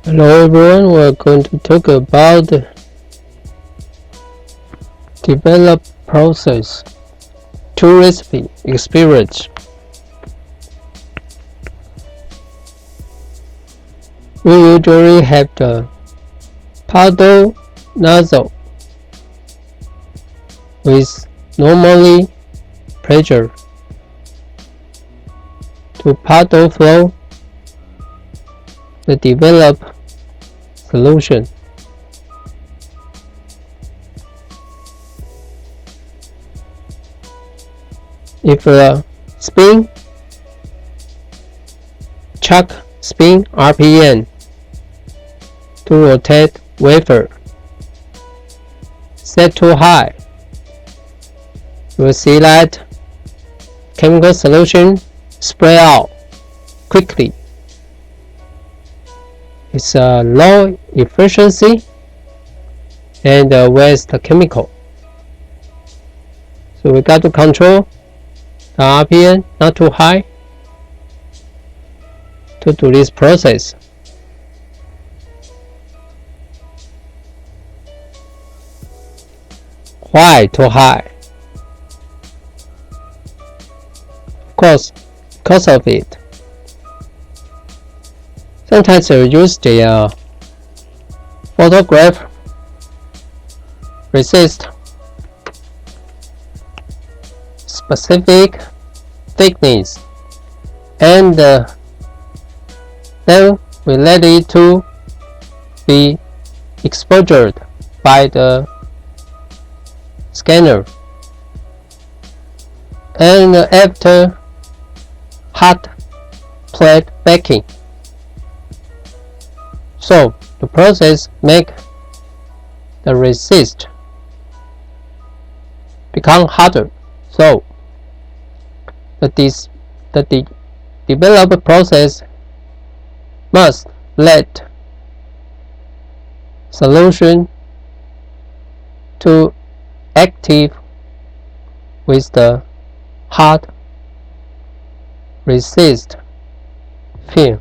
Hello everyone, we're going to talk about the develop process, two recipe experience. We usually have the paddle nozzle with normally pressure to paddle flow the develop solution. If a spin chuck spin RPM to rotate wafer set too high, you will see that chemical solution spread out quickly. It's a low efficiency and waste chemical. So we got to control the RPM not too high to do this process. Why too high? Of course, because of it. Sometimes you use the photograph resist specific thickness, and then we let it to be exposed by the scanner, and after hot plate baking. So the process make the resist become harder. So the develop process must let solution to active with the hard resist film.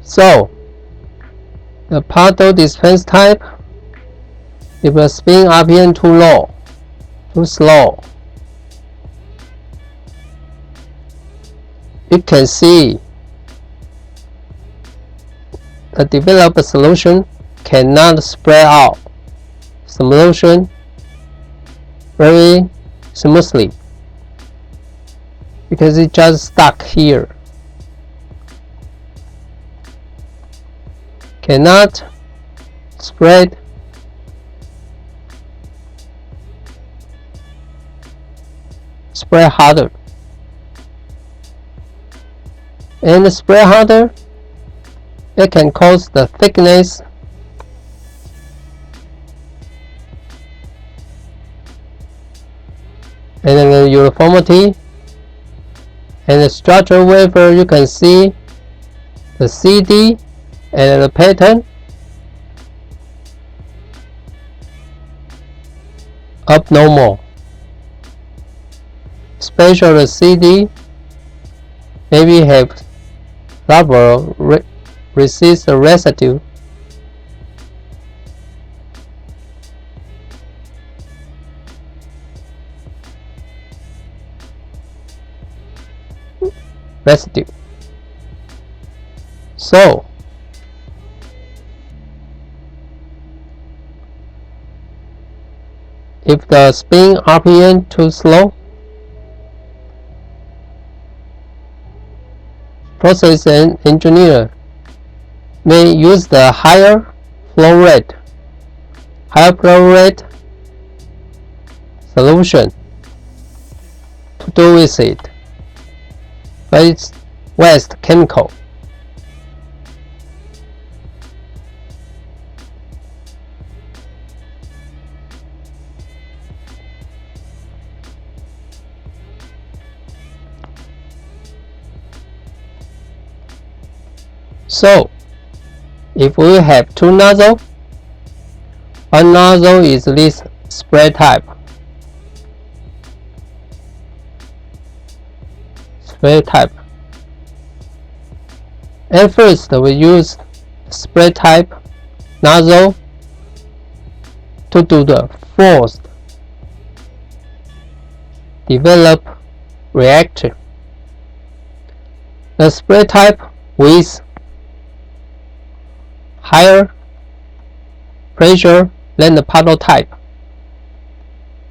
So the paddle dispense type, if the spin RPM too low, too slow, you can see the developed solution cannot spread out solution very smoothly because it just stuck here. Cannot spread harder, and spread harder, it can cause the thickness and the uniformity and the structural wafer. You can see the CD and the pattern abnormal, especially the CD maybe have rubber resist residue. So if the spin RPM too slow, process engineer may use the higher flow rate solution to do with it, but it's waste chemical. So if we have two nozzles, one nozzle is this spray type, spray type. At first, we use spray type nozzle to do the forced develop reaction. The spray type with higher pressure than the paddle type,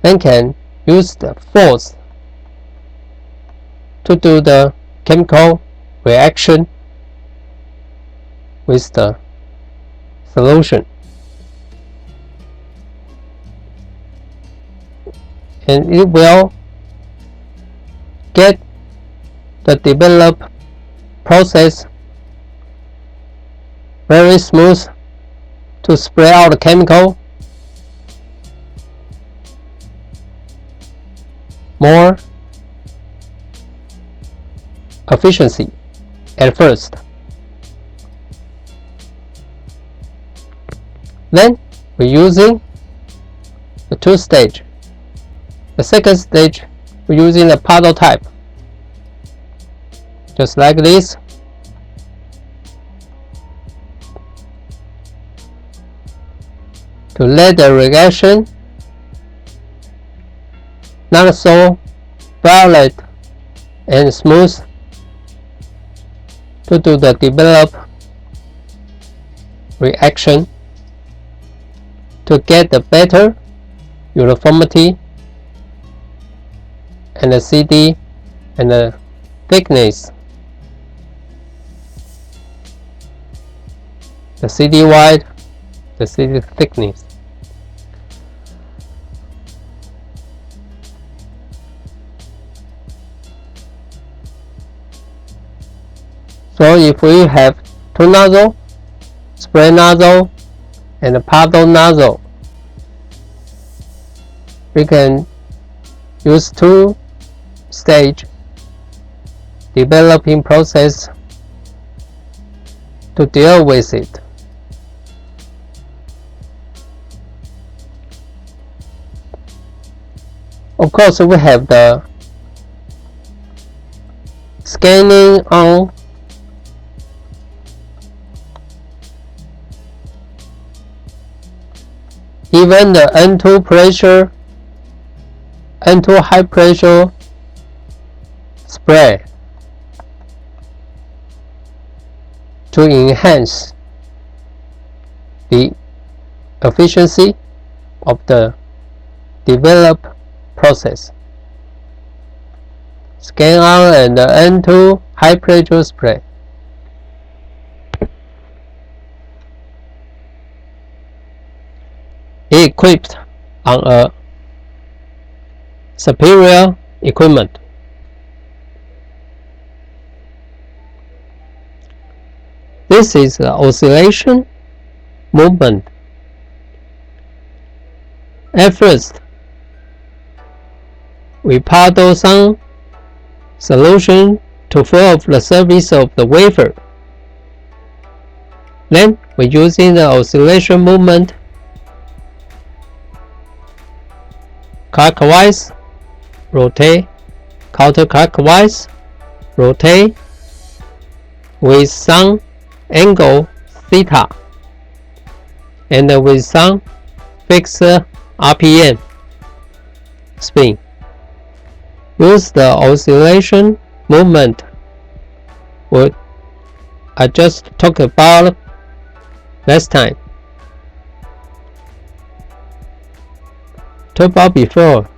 then can use the force to do the chemical reaction with the solution, and it will get the develop process very smooth to spray out the chemical more efficiency at first. Then we're using the two stage. The second stage we're using the paddle type, just like this. To let the reaction not so violent and smooth to do the develop reaction to get the better uniformity and the CD and the thickness. The CD wide, the CD thickness. So if we have two nozzle, spray nozzle and a paddle nozzle, we can use two stage developing process to deal with it. Of course, we have the scanning on even the N2 pressure, N2 high pressure spray to enhance the efficiency of the develop process. Scan on and the N2 high pressure spray. Equipped on a superior equipment. This is the oscillation movement. At first, we paddle some solution to fill up the surface of the wafer. Then we're using the oscillation movement clockwise, rotate, counterclockwise, rotate with some angle theta and with some fixed RPM spin. Use the oscillation movement what I just talked about last time. Talked about before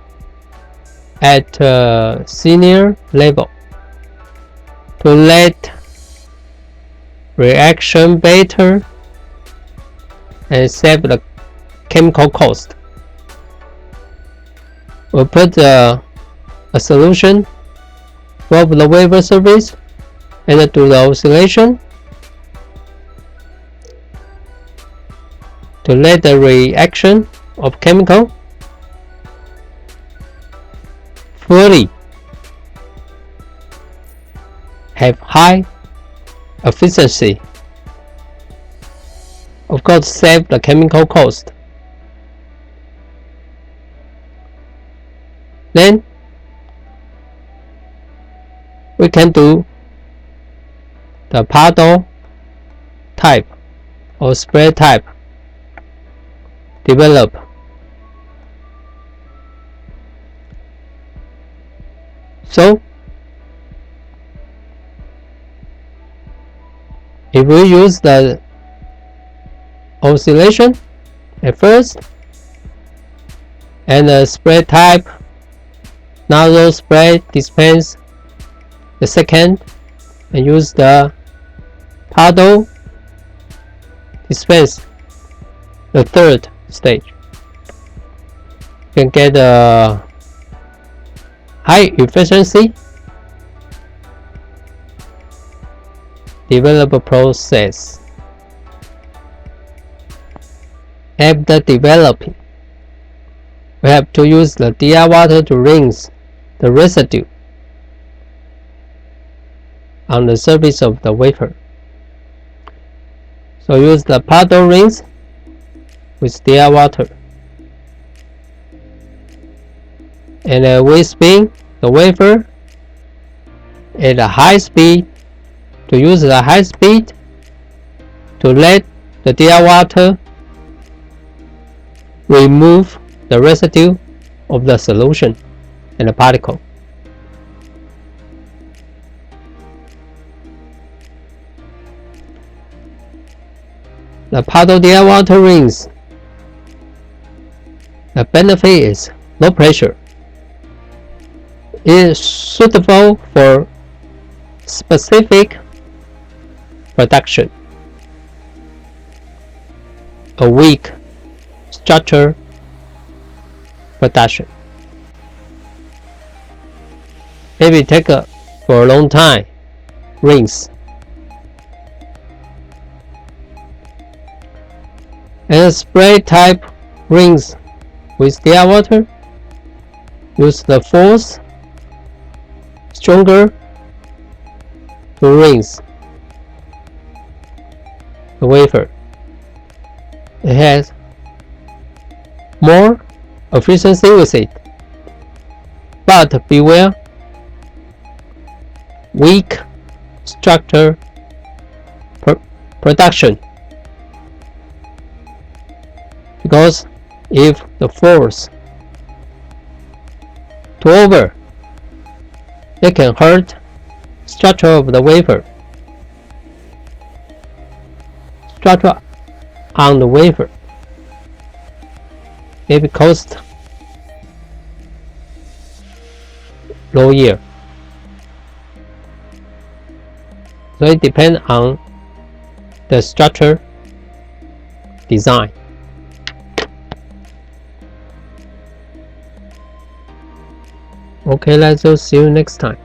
at senior level to let reaction better and save the chemical cost. We'll put a solution for the wafer surface and do the oscillation to let the reaction of chemical fully have high efficiency. Of course, save the chemical cost. Then we can do the paddle type or spray type develop. So if we use the oscillation at first and the spray type nozzle spray dispense the second, and use the paddle dispense the third stage, you can get a high efficiency develop process. After developing, we have to use the DR water to rinse the residue on the surface of the wafer. So use the paddle rinse with DR water, and we spin the wafer at a high speed. To use the high speed to let the DR water remove the residue of the solution and the particle. The paddle DR water rinse, the benefit is low pressure. It is suitable for specific production, a weak structure production. Maybe take for a long time, rinse. And spray type rinse with DR water, use the force stronger to rinse the wafer. It has more efficiency with it, but beware weak structure production, because if the force too over, it can hurt structure of the wafer. Structure on the wafer, maybe cost low yield. So it depends on the structure design. Okay, let's see you next time.